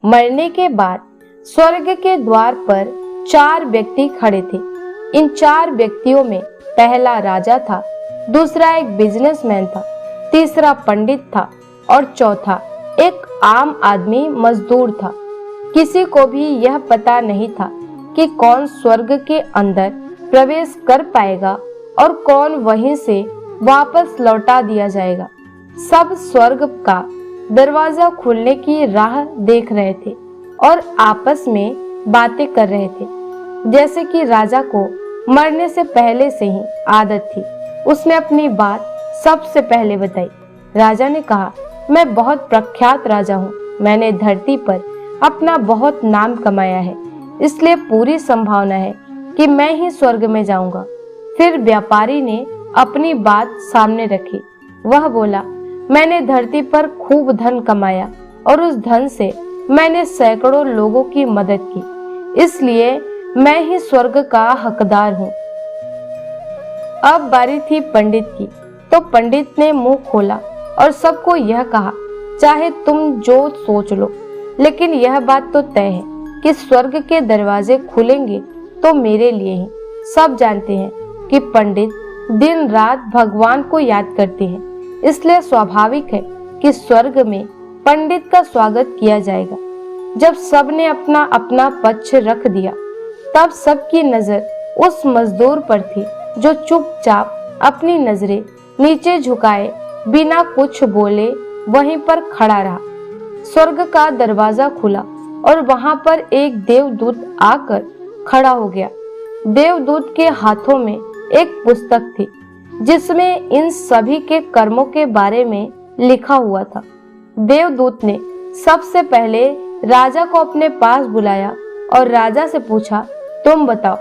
मरने के बाद स्वर्ग के द्वार पर 4 व्यक्ति खड़े थे। इन 4 व्यक्तियों में पहला राजा था, दूसरा एक बिजनेसमैन था, तीसरा पंडित था और चौथा एक आम आदमी मजदूर था। किसी को भी यह पता नहीं था कि कौन स्वर्ग के अंदर प्रवेश कर पाएगा और कौन वहीं से वापस लौटा दिया जाएगा। सब स्वर्ग का दरवाजा खुलने की राह देख रहे थे और आपस में बातें कर रहे थे। जैसे कि राजा को मरने से पहले से ही आदत थी, उसने अपनी बात सबसे पहले बताई। राजा ने कहा, मैं बहुत प्रख्यात राजा हूँ। मैंने धरती पर अपना बहुत नाम कमाया है, इसलिए पूरी संभावना है कि मैं ही स्वर्ग में जाऊंगा। फिर व्यापारी ने अपनी बात सामने रखी। वह बोला, मैंने धरती पर खूब धन कमाया और उस धन से मैंने सैकड़ों लोगों की मदद की, इसलिए मैं ही स्वर्ग का हकदार हूँ। अब बारी थी पंडित की, तो पंडित ने मुंह खोला और सबको यह कहा, चाहे तुम जो सोच लो, लेकिन यह बात तो तय है कि स्वर्ग के दरवाजे खुलेंगे तो मेरे लिए ही। सब जानते हैं कि पंडित दिन रात भगवान को याद करते हैं, इसलिए स्वाभाविक है कि स्वर्ग में पंडित का स्वागत किया जाएगा। जब सबने अपना अपना पक्ष रख दिया, तब सबकी नजर उस मजदूर पर थी जो चुपचाप अपनी नजरें नीचे झुकाए बिना कुछ बोले वहीं पर खड़ा रहा। स्वर्ग का दरवाजा खुला और वहां पर एक देवदूत आकर खड़ा हो गया। देवदूत के हाथों में एक पुस्तक थी जिसमें इन सभी के कर्मों के बारे में लिखा हुआ था। देवदूत ने सबसे पहले राजा को अपने पास बुलाया और राजा से पूछा, तुम बताओ,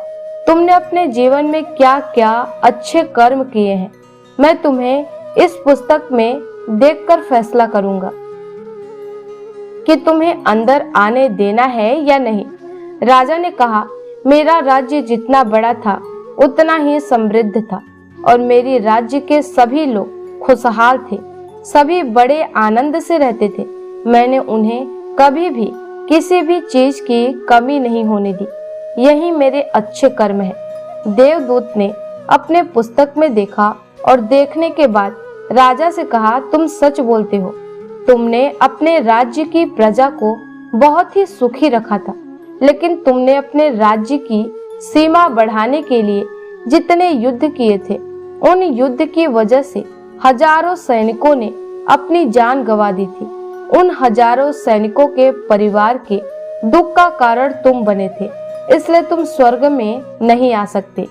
तुमने अपने जीवन में क्या क्या अच्छे कर्म किए हैं? मैं तुम्हें इस पुस्तक में देखकर फैसला करूंगा कि तुम्हें अंदर आने देना है या नहीं। राजा ने कहा, मेरा राज्य जितना बड़ा था उतना ही समृद्ध था और मेरी राज्य के सभी लोग खुशहाल थे। सभी बड़े आनंद से रहते थे। मैंने उन्हें कभी भी किसी भी चीज की कमी नहीं होने दी। यही मेरे अच्छे कर्म हैं। देवदूत ने अपने पुस्तक में देखा और देखने के बाद राजा से कहा, तुम सच बोलते हो। तुमने अपने राज्य की प्रजा को बहुत ही सुखी रखा था, लेकिन तुमने अपने राज्य की सीमा बढ़ाने के लिए जितने युद्ध किए थे, उन युद्ध की वजह से हजारों सैनिकों ने अपनी जान गंवा दी थी। उन हजारों सैनिकों के परिवार के दुख का कारण तुम बने थे, इसलिए तुम स्वर्ग में नहीं आ सकते।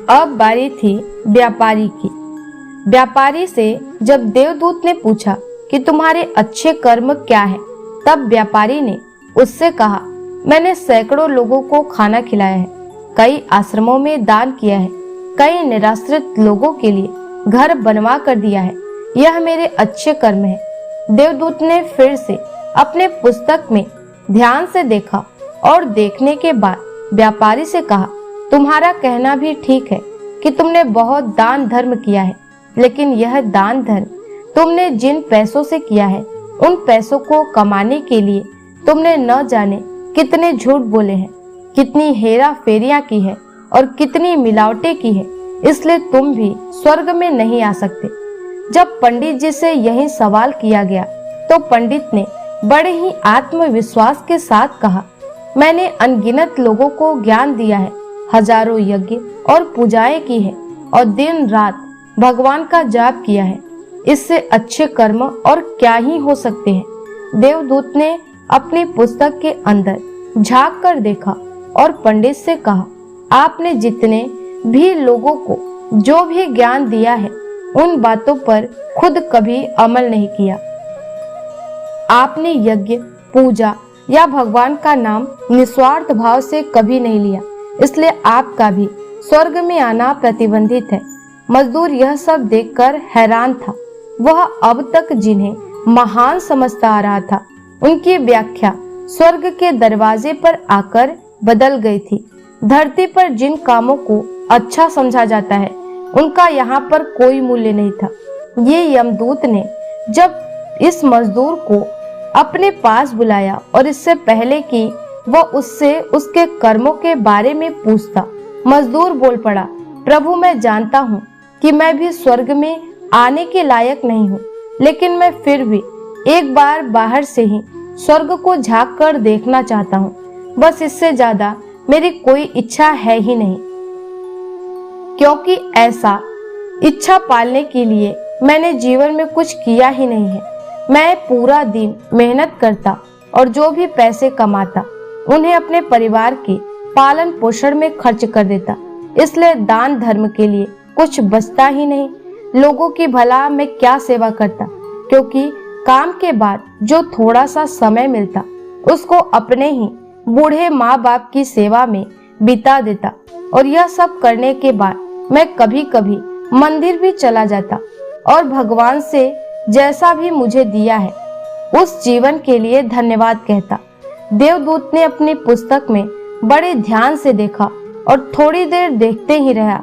अब बारी थी व्यापारी की। व्यापारी से जब देवदूत ने पूछा कि तुम्हारे अच्छे कर्म क्या हैं, तब व्यापारी ने उससे कहा, मैंने सैकड़ों लोगों को खाना खिलाया है, कई आश्रमों में दान किया है, कई निराश्रित लोगों के लिए घर बनवा कर दिया है। यह मेरे अच्छे कर्म हैं। देवदूत ने फिर से अपने पुस्तक में ध्यान से देखा और देखने के बाद व्यापारी से कहा, तुम्हारा कहना भी ठीक है कि तुमने बहुत दान धर्म किया है, लेकिन यह दान धर्म तुमने जिन पैसों से किया है, उन पैसों को कमाने के लिए तुमने न जाने कितने झूठ बोले हैं, कितनी हेरा फेरियां की है और कितनी मिलावटें की है, इसलिए तुम भी स्वर्ग में नहीं आ सकते। जब पंडित जी से यही सवाल किया गया तो पंडित ने बड़े ही आत्मविश्वास के साथ कहा, मैंने अनगिनत लोगों को ज्ञान दिया है, हजारों यज्ञ और पूजाएं की है और दिन रात भगवान का जाप किया है। इससे अच्छे कर्म और क्या ही हो सकते हैं। देवदूत ने अपनी पुस्तक के अंदर झांक कर देखा और पंडित से कहा, आपने जितने भी लोगों को जो भी ज्ञान दिया है, उन बातों पर खुद कभी अमल नहीं किया। आपने यज्ञ, पूजा या भगवान का नाम निस्वार्थ भाव से कभी नहीं लिया, इसलिए आपका भी स्वर्ग में आना प्रतिबंधित है। मजदूर यह सब देखकर हैरान था। वह अब तक जिन्हें महान समझता आ रहा था, उनकी व्याख्या स्वर्ग के दरवाजे पर आकर बदल गई थी। धरती पर जिन कामों को अच्छा समझा जाता है, उनका यहाँ पर कोई मूल्य नहीं था। ये यमदूत ने जब इस मजदूर को अपने पास बुलाया और इससे पहले कि वह उससे उसके कर्मों के बारे में पूछता, मजदूर बोल पड़ा, प्रभु मैं जानता हूँ कि मैं भी स्वर्ग में आने के लायक नहीं हूँ, लेकिन मैं फिर भी एक बार बाहर से ही स्वर्ग को झांक कर देखना चाहता हूँ। बस इससे ज्यादा मेरी कोई इच्छा है ही नहीं, क्योंकि ऐसा इच्छा पालने के लिए मैंने जीवन में कुछ किया ही नहीं है। मैं पूरा दिन मेहनत करता और जो भी पैसे कमाता उन्हें अपने परिवार के पालन पोषण में खर्च कर देता, इसलिए दान धर्म के लिए कुछ बचता ही नहीं। लोगों की भला मैं क्या सेवा करता, क्योंकि काम के बाद जो थोड़ा सा समय मिलता उसको अपने ही बूढ़े माँ बाप की सेवा में बिता देता। और यह सब करने के बाद मैं कभी कभी मंदिर भी चला जाता और भगवान से जैसा भी मुझे दिया है उस जीवन के लिए धन्यवाद कहता। देवदूत ने अपनी पुस्तक में बड़े ध्यान से देखा और थोड़ी देर देखते ही रहा।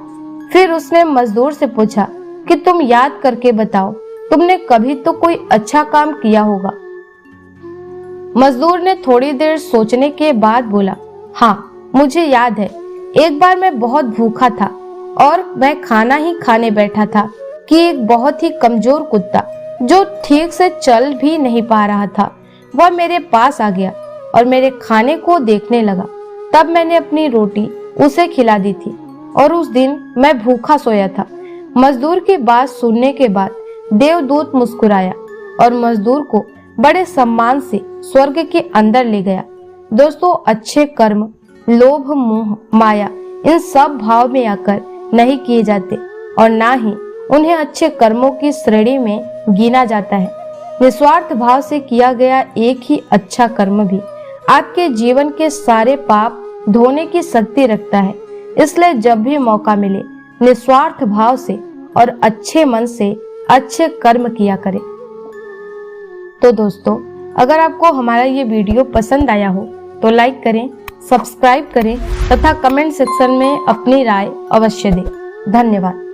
फिर उसने मजदूर से पूछा कि तुम याद करके बताओ, तुमने कभी तो कोई अच्छा काम किया होगा। मजदूर ने थोड़ी देर सोचने के बाद बोला, हाँ मुझे याद है, एक बार मैं बहुत भूखा था और मैं खाना ही खाने बैठा था कि एक बहुत ही कमजोर कुत्ता जो ठीक से चल भी नहीं पा रहा था वह मेरे पास आ गया और मेरे खाने को देखने लगा। तब मैंने अपनी रोटी उसे खिला दी थी और उस दिन मैं भूखा सोया था। मजदूर की बात सुनने के बाद देवदूत मुस्कुराया और मजदूर को बड़े सम्मान से स्वर्ग के अंदर ले गया। दोस्तों, अच्छे कर्म लोभ मोह माया इन सब भाव में आकर नहीं किए जाते और ना ही उन्हें अच्छे कर्मों की श्रेणी में गिना जाता है। निस्वार्थ भाव से किया गया एक ही अच्छा कर्म भी आपके जीवन के सारे पाप धोने की शक्ति रखता है। इसलिए जब भी मौका मिले निस्वार्थ भाव से और अच्छे मन से अच्छे कर्म किया करें। तो दोस्तों, अगर आपको हमारा ये वीडियो पसंद आया हो तो लाइक करें, सब्सक्राइब करें तथा कमेंट सेक्शन में अपनी राय अवश्य दें। धन्यवाद।